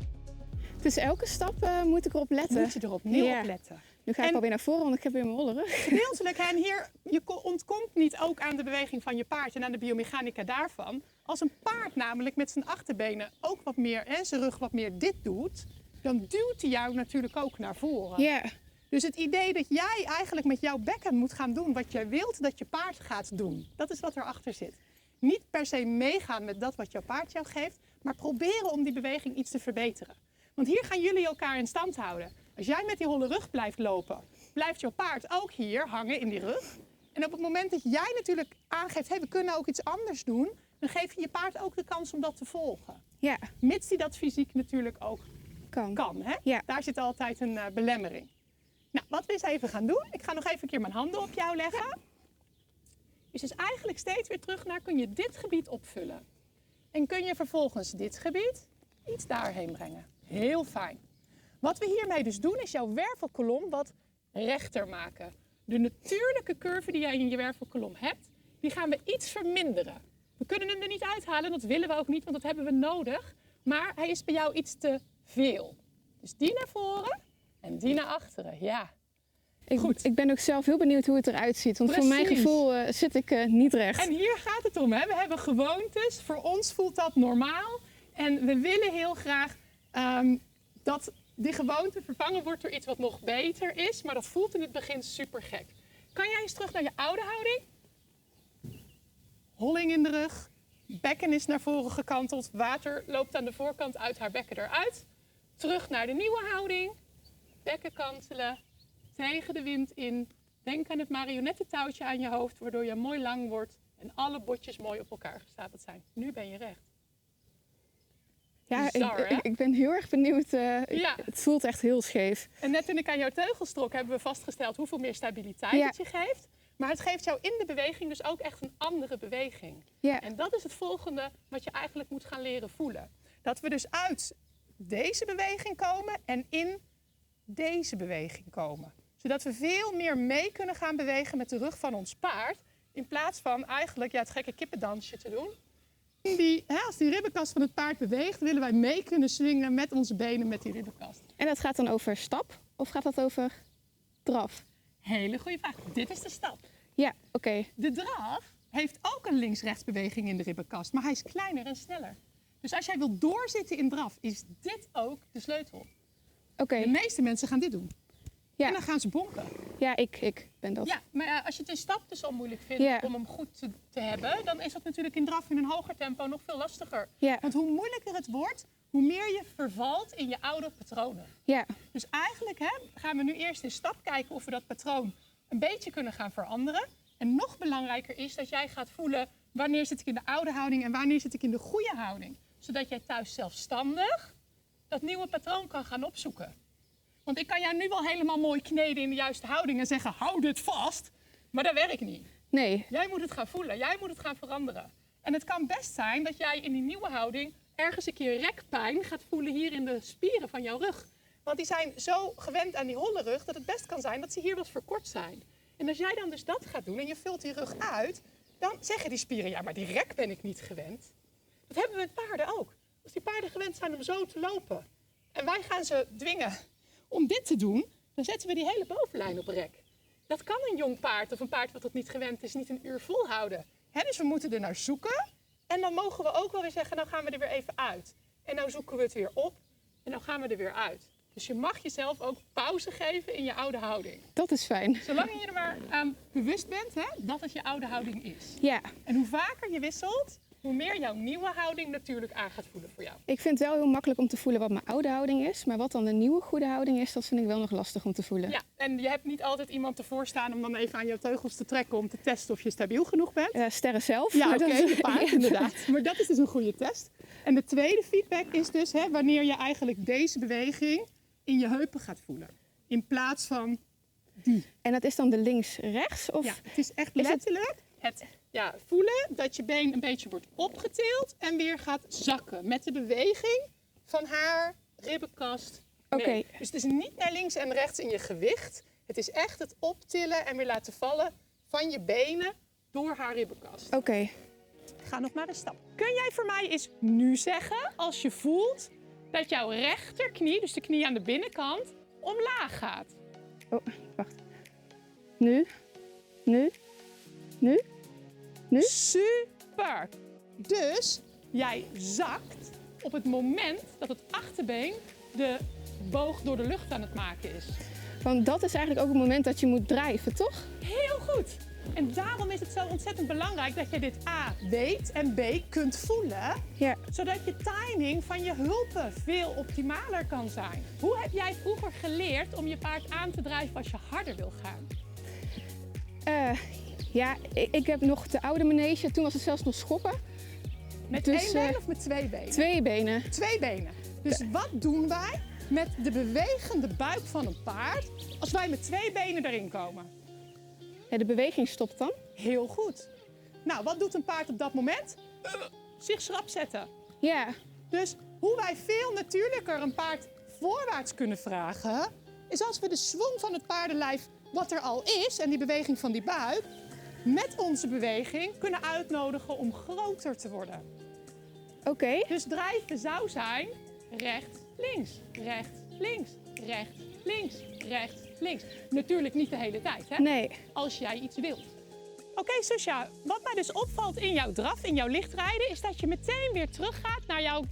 Dus elke stap moet ik erop letten. Moet je erop opnieuw Ja. op letten. Nu ga ik alweer naar voren, want ik heb weer mijn holle rug. Gedeeltelijk. En hier, je ontkomt niet ook aan de beweging van je paard en aan de biomechanica daarvan. Als een paard namelijk met zijn achterbenen ook wat meer en zijn rug wat meer dit doet, dan duwt hij jou natuurlijk ook naar voren. Ja. Dus het idee dat jij eigenlijk met jouw bekken moet gaan doen wat jij wilt dat je paard gaat doen. Dat is wat erachter zit. Niet per se meegaan met dat wat jouw paard jou geeft, maar proberen om die beweging iets te verbeteren. Want hier gaan jullie elkaar in stand houden. Als jij met die holle rug blijft lopen, blijft jouw paard ook hier hangen in die rug. En op het moment dat jij natuurlijk aangeeft, hey, we kunnen ook iets anders doen, dan geef je je paard ook de kans om dat te volgen. Ja, Mits die dat fysiek natuurlijk ook kan. hè? Ja. Daar zit altijd een belemmering. Nou, wat we eens even gaan doen, ik ga nog even een keer mijn handen op jou leggen. Dus eigenlijk steeds weer terug naar, kun je dit gebied opvullen. En kun je vervolgens dit gebied iets daarheen brengen. Heel fijn. Wat we hiermee dus doen, is jouw wervelkolom wat rechter maken. De natuurlijke curve die jij in je wervelkolom hebt, die gaan we iets verminderen. We kunnen hem er niet uithalen, dat willen we ook niet, want dat hebben we nodig. Maar hij is bij jou iets te veel. Dus die naar voren en die naar achteren, ja. Goed. Ik ben ook zelf heel benieuwd hoe het eruit ziet. Want voor mijn Precies. gevoel zit ik niet recht. En hier gaat het om, hè? We hebben gewoontes, voor ons voelt dat normaal. En we willen heel graag dat die gewoonte vervangen wordt door iets wat nog beter is. Maar dat voelt in het begin super gek. Kan jij eens terug naar je oude houding? Holling in de rug, bekken is naar voren gekanteld, water loopt aan de voorkant uit haar bekken eruit. Terug naar de nieuwe houding, bekken kantelen, tegen de wind in. Denk aan het marionettentouwtje aan je hoofd, waardoor je mooi lang wordt en alle botjes mooi op elkaar gestapeld zijn. Nu ben je recht. Ja, Bizar, hè? ik ben heel erg benieuwd. Ja. Het voelt echt heel scheef. En net toen ik aan jouw teugels trok, hebben we vastgesteld hoeveel meer stabiliteit Ja. het je geeft. Maar het geeft jou in de beweging dus ook echt een andere beweging. Ja. En dat is het volgende wat je eigenlijk moet gaan leren voelen. Dat we dus uit deze beweging komen en in deze beweging komen. Zodat we veel meer mee kunnen gaan bewegen met de rug van ons paard. In plaats van eigenlijk het gekke kippendansje te doen. Als die ribbenkast van het paard beweegt, willen wij mee kunnen swingen met onze benen met die ribbenkast. En dat gaat dan over stap of gaat dat over draf? Hele goede vraag. Dit is de stap. Ja, oké. De draf heeft ook een links-rechts beweging in de ribbenkast, maar hij is kleiner en sneller. Dus als jij wilt doorzitten in draf, is dit ook de sleutel. Oké. De meeste mensen gaan dit doen. Ja. En dan gaan ze bonken. Ja, ik ben dat. Ja, maar als je het in stap dus al moeilijk vindt Ja. om hem goed te hebben, dan is dat natuurlijk in draf in een hoger tempo nog veel lastiger. Ja. Want hoe moeilijker het wordt, hoe meer je vervalt in je oude patronen. Ja. Dus eigenlijk gaan we nu eerst in stap kijken of we dat patroon een beetje kunnen gaan veranderen. En nog belangrijker is dat jij gaat voelen wanneer zit ik in de oude houding en wanneer zit ik in de goede houding. Zodat jij thuis zelfstandig dat nieuwe patroon kan gaan opzoeken. Want ik kan jou nu wel helemaal mooi kneden in de juiste houding en zeggen hou dit vast. Maar dat werkt niet. Nee. Jij moet het gaan voelen, jij moet het gaan veranderen. En het kan best zijn dat jij in die nieuwe houding ergens een keer rekpijn gaat voelen hier in de spieren van jouw rug. Want die zijn zo gewend aan die holle rug dat het best kan zijn dat ze hier wat verkort zijn. En als jij dan dus dat gaat doen en je vult die rug uit, dan zeggen die spieren, ja maar die rek ben ik niet gewend. Dat hebben we met paarden ook. Als die paarden gewend zijn om zo te lopen en wij gaan ze dwingen om dit te doen, dan zetten we die hele bovenlijn op rek. Dat kan een jong paard of een paard wat dat niet gewend is niet een uur volhouden. Dus we moeten er naar zoeken en dan mogen we ook wel weer zeggen, nou gaan we er weer even uit. En nou zoeken we het weer op en nou gaan we er weer uit. Dus je mag jezelf ook pauze geven in je oude houding. Dat is fijn. Zolang je er maar aan bewust bent, hè, dat het je oude houding is. Ja, En hoe vaker je wisselt, hoe meer jouw nieuwe houding natuurlijk aan gaat voelen voor jou. ik vind het wel heel makkelijk om te voelen wat mijn oude houding is. Maar wat dan de nieuwe goede houding is, dat vind ik wel nog lastig om te voelen. Ja, en je hebt niet altijd iemand ervoor staan om dan even aan jouw teugels te trekken om te testen of je stabiel genoeg bent. Sterren zelf. Ja, maar oké, dat is- de paard inderdaad. Maar dat is dus een goede test. En de tweede feedback is dus wanneer je eigenlijk deze beweging in je heupen gaat voelen. In plaats van die. En dat is dan de links-rechts? Of... Ja, het is echt Is het- letterlijk het voelen dat je been een beetje wordt opgetild en weer gaat zakken. Met de beweging van haar ribbenkast mee. Oké. Dus het is niet naar links en rechts in je gewicht. Het is echt het optillen en weer laten vallen van je benen door haar ribbenkast. Oké. Ik ga nog maar een stap. Kun jij voor mij eens nu zeggen, als je voelt dat jouw rechterknie, dus de knie aan de binnenkant, omlaag gaat? Oh, wacht. Nu. Nu. Nu. Nu. Super! Dus jij zakt op het moment dat het achterbeen de boog door de lucht aan het maken is. Want dat is eigenlijk ook het moment dat je moet drijven, toch? Heel goed! En daarom is het zo ontzettend belangrijk dat je dit A weet en B kunt voelen, Ja. zodat je timing van je hulpen veel optimaler kan zijn. Hoe heb jij vroeger geleerd om je paard aan te drijven als je harder wil gaan? Ja, ik heb nog de oude manege. Toen was het zelfs nog schoppen. Met Dus, één been of met twee benen? 2 benen. Twee benen. Dus wat doen wij met de bewegende buik van een paard als wij met twee benen erin komen? Ja, de beweging stopt dan. Heel goed. Nou, wat doet een paard op dat moment? Zich schrap zetten. Ja. Dus hoe wij veel natuurlijker een paard voorwaarts kunnen vragen, is als we de swing van het paardenlijf, wat er al is, en die beweging van die buik, met onze beweging kunnen uitnodigen om groter te worden. Oké. Dus drijven zou zijn rechts, links, rechts, links, rechts, links, rechts, links. Natuurlijk niet de hele tijd, hè? Nee. Als jij iets wilt. Oké, Susha, wat mij dus opvalt in jouw draf, in jouw lichtrijden, is dat je meteen weer teruggaat naar jouw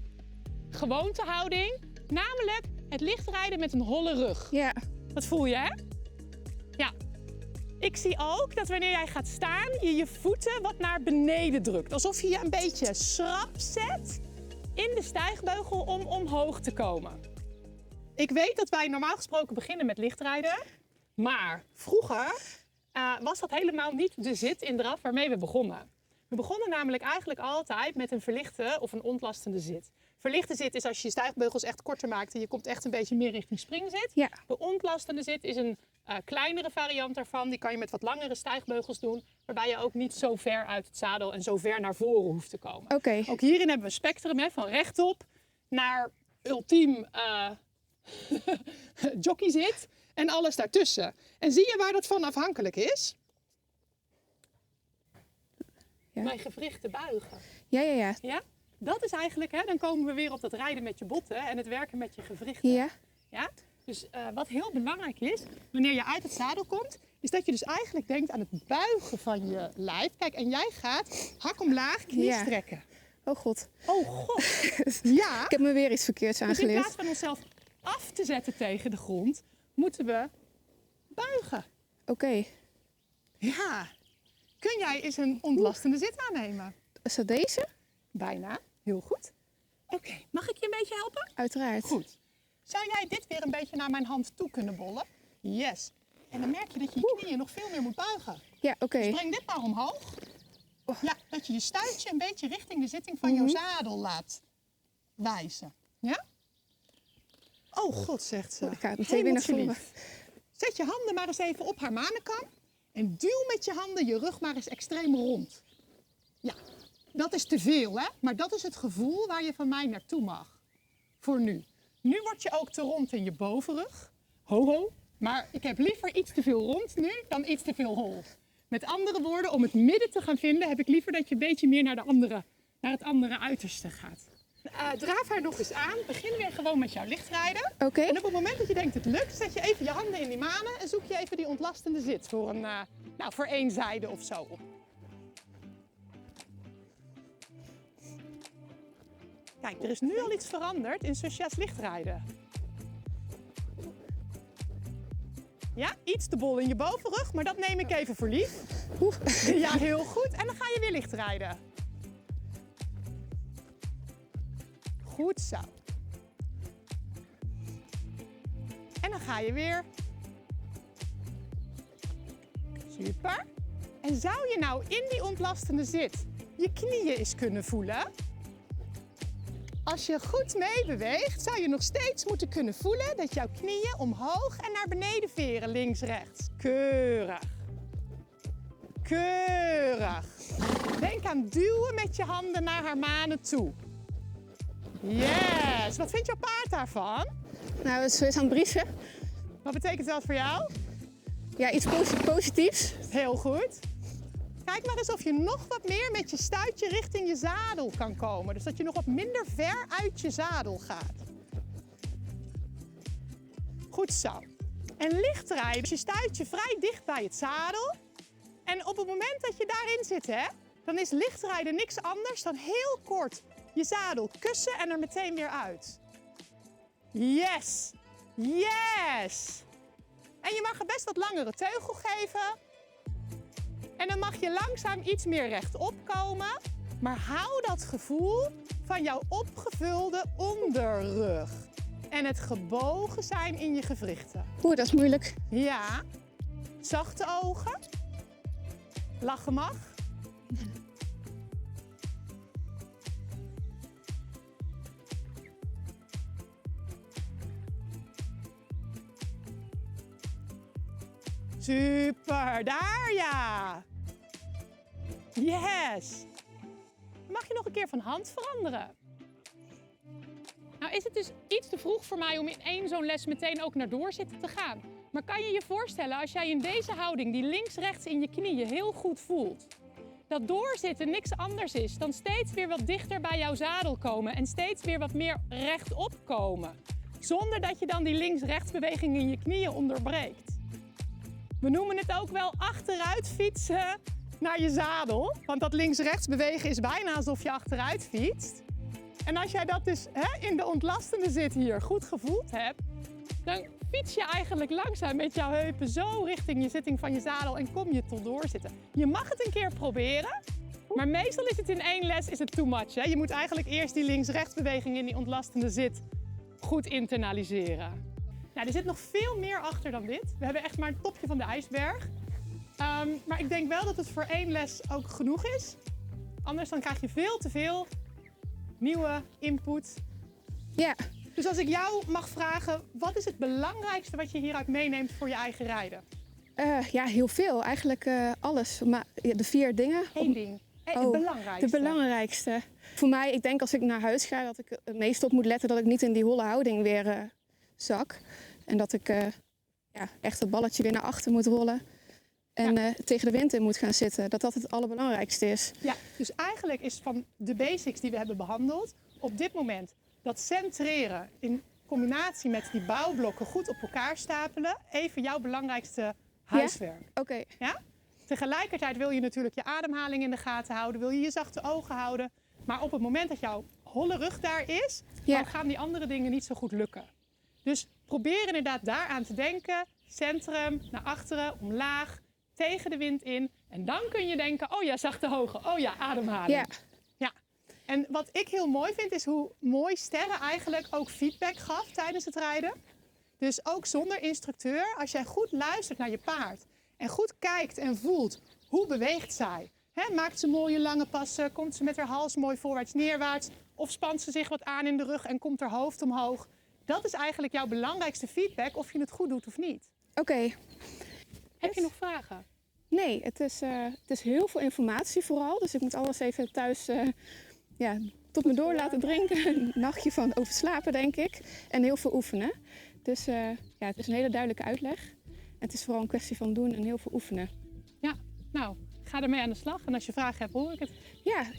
gewoontehouding. Namelijk het lichtrijden met een holle rug. Ja. Dat voel je, hè? Ja. Ik zie ook dat wanneer jij gaat staan, je je voeten wat naar beneden drukt. Alsof je je een beetje schrap zet in de stijgbeugel om omhoog te komen. Ik weet dat wij normaal gesproken beginnen met lichtrijden. Maar vroeger was dat helemaal niet de zit in draf waarmee we begonnen. We begonnen namelijk eigenlijk altijd met een verlichte of een ontlastende zit. Verlichte zit is als je je stijgbeugels echt korter maakt en je komt echt een beetje meer richting springzit. Ja. De ontlastende zit is een kleinere variant daarvan. Die kan je met wat langere stijgbeugels doen, waarbij je ook niet zo ver uit het zadel en zo ver naar voren hoeft te komen. Oké. Ook hierin hebben we een spectrum van rechtop naar ultiem jockeyzit en alles daartussen. En zie je waar dat van afhankelijk is? Ja. Bij gewrichte buigen. Ja, ja, ja. Ja? Dat is eigenlijk, dan komen we weer op dat rijden met je botten en het werken met je gewrichten. Ja. Ja? Dus wat heel belangrijk is, wanneer je uit het zadel komt, is dat je dus eigenlijk denkt aan het buigen van je lijf. Kijk, en jij gaat hak omlaag, knie Ja. strekken. Oh god. Oh god. Ja. Ik heb me weer iets verkeerds Dus in aangeleerd. plaats van onszelf af te zetten tegen de grond, moeten we buigen. Oké. Ja. Kun jij eens een ontlastende zit aannemen? Is dat deze? Bijna. Heel goed. Oké. Mag ik je een beetje helpen? Uiteraard. Goed. Zou jij dit weer een beetje naar mijn hand toe kunnen bollen? Yes. En dan merk je dat je je knieën nog veel meer moet buigen. Ja, oké. Breng dit maar omhoog. Ja, dat je je stuitje een beetje richting de zitting van jouw zadel laat wijzen. Ja? Oh god, zegt ze. Ik ga het meteen weer naar voren. Hemeltje lief. Zet je handen maar eens even op haar manenkam. En duw met je handen je rug maar eens extreem rond. Ja, dat is te veel, hè? Maar dat is het gevoel waar je van mij naartoe mag. Voor nu. Nu word je ook te rond in je bovenrug. Ho ho. Maar ik heb liever iets te veel rond nu dan iets te veel hol. Met andere woorden, om het midden te gaan vinden, heb ik liever dat je een beetje meer naar het andere uiterste gaat. Draaf haar nog eens aan. Begin weer gewoon met jouw lichtrijden. Oké. En op het moment dat je denkt het lukt, zet je even je handen in die manen en zoek je even die ontlastende zit voor voor één zijde of zo. Kijk, er is nu al iets veranderd in Susha's lichtrijden. Ja, iets te bol in je bovenrug, maar dat neem ik even voor lief. Oeh. Ja, heel goed. En dan ga je weer licht rijden. Goed zo. En dan ga je weer. Super. En zou je nou in die ontlastende zit je knieën eens kunnen voelen? Als je goed meebeweegt, zou je nog steeds moeten kunnen voelen dat jouw knieën omhoog en naar beneden veren, links, rechts. Keurig. Keurig. Denk aan duwen met je handen naar haar manen toe. Yes. Wat vindt jouw paard daarvan? Nou, zo is aan het briezen. Wat betekent dat voor jou? Ja, iets positiefs. Heel goed. Kijk maar eens of je nog wat meer met je stuitje richting je zadel kan komen. Dus dat je nog wat minder ver uit je zadel gaat. Goed zo. En licht rijden. Dus je stuitje vrij dicht bij het zadel. En op het moment dat je daarin zit, hè, dan is lichtrijden niks anders dan heel kort je zadel kussen en er meteen weer uit. Yes! Yes! En je mag er best wat langere teugel geven. En dan mag je langzaam iets meer rechtop komen. Maar hou dat gevoel van jouw opgevulde onderrug. En het gebogen zijn in je gewrichten. Oeh, dat is moeilijk. Ja. Zachte ogen. Lachen mag. Super, daar ja. Yes. Mag je nog een keer van hand veranderen? Nou is het dus iets te vroeg voor mij om in één zo'n les meteen ook naar doorzitten te gaan. Maar kan je je voorstellen als jij in deze houding die links-rechts in je knieën heel goed voelt, dat doorzitten niks anders is dan steeds weer wat dichter bij jouw zadel komen en steeds weer wat meer rechtop komen. Zonder dat je dan die links-rechts beweging in je knieën onderbreekt. We noemen het ook wel achteruit fietsen naar je zadel. Want dat links-rechts bewegen is bijna alsof je achteruit fietst. En als jij dat dus in de ontlastende zit hier goed gevoeld hebt, dan fiets je eigenlijk langzaam met jouw heupen zo richting je zitting van je zadel en kom je tot doorzitten. Je mag het een keer proberen, maar meestal is het in één les too much. Hè? Je moet eigenlijk eerst die links-rechts beweging in die ontlastende zit goed internaliseren. Nou, er zit nog veel meer achter dan dit. We hebben echt maar het topje van de ijsberg. Maar ik denk wel dat het voor één les ook genoeg is. Anders dan krijg je veel te veel nieuwe input. Ja. Dus als ik jou mag vragen, wat is het belangrijkste wat je hieruit meeneemt voor je eigen rijden? Ja, heel veel. Eigenlijk alles. Maar de 4 dingen. Eén ding. Het belangrijkste. De belangrijkste. Voor mij, ik denk als ik naar huis ga, dat ik het meest op moet letten dat ik niet in die holle houding weer zak. En dat ik echt het balletje weer naar achter moet rollen. En tegen de wind in moet gaan zitten. Dat dat het allerbelangrijkste is. Ja, dus eigenlijk is van de basics die we hebben behandeld, op dit moment dat centreren in combinatie met die bouwblokken goed op elkaar stapelen, even jouw belangrijkste huiswerk. Ja? Oké. Ja? Tegelijkertijd wil je natuurlijk je ademhaling in de gaten houden, wil je je zachte ogen houden. Maar op het moment dat jouw holle rug daar is, dan gaan die andere dingen niet zo goed lukken. Dus probeer inderdaad daaraan te denken. Centrum, naar achteren, omlaag, tegen de wind in. En dan kun je denken, oh ja, zachte ogen, oh ja, ademhaling. Ja. Ja. En wat ik heel mooi vind, is hoe mooi Sterre eigenlijk ook feedback gaf tijdens het rijden. Dus ook zonder instructeur, als jij goed luistert naar je paard en goed kijkt en voelt, hoe beweegt zij? Maakt ze mooie lange passen? Komt ze met haar hals mooi voorwaarts, neerwaarts? Of spant ze zich wat aan in de rug en komt haar hoofd omhoog? Dat is eigenlijk jouw belangrijkste feedback, of je het goed doet of niet. Oké. Heb je nog vragen? Nee, het is heel veel informatie vooral. Dus ik moet alles even thuis tot me door laten drinken. Een nachtje van overslapen, denk ik. En heel veel oefenen. Dus het is een hele duidelijke uitleg. En het is vooral een kwestie van doen en heel veel oefenen. Ja, nou, ga ermee aan de slag. En als je vragen hebt, hoor ik het.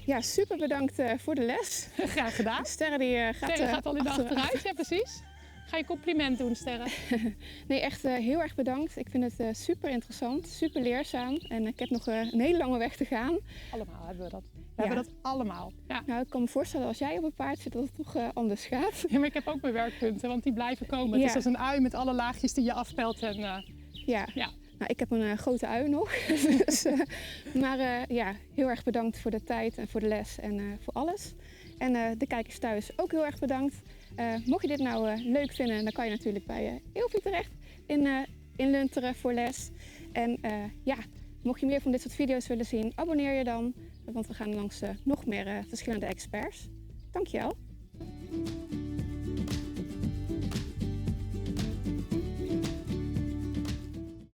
Ja, super bedankt voor de les. Graag gedaan. Sterre gaat al in de achteruit, ja precies. Ga je compliment doen, Sterre? Nee, echt heel erg bedankt. Ik vind het super interessant, super leerzaam. En ik heb nog een hele lange weg te gaan. Allemaal hebben we dat. We hebben dat allemaal. Ja. Nou, ik kan me voorstellen als jij op een paard zit dat het toch anders gaat. Ja, maar ik heb ook mijn werkpunten, want die blijven komen. Het is als een ui met alle laagjes die je afpelt. En Ja. Ja. Nou, ik heb een grote ui nog. Dus, maar heel erg bedankt voor de tijd en voor de les en voor alles. En de kijkers thuis ook heel erg bedankt. Mocht je dit nou leuk vinden, dan kan je natuurlijk bij Ilfie terecht in Lunteren voor les. En mocht je meer van dit soort video's willen zien, abonneer je dan. Want we gaan langs nog meer verschillende experts. Dankjewel.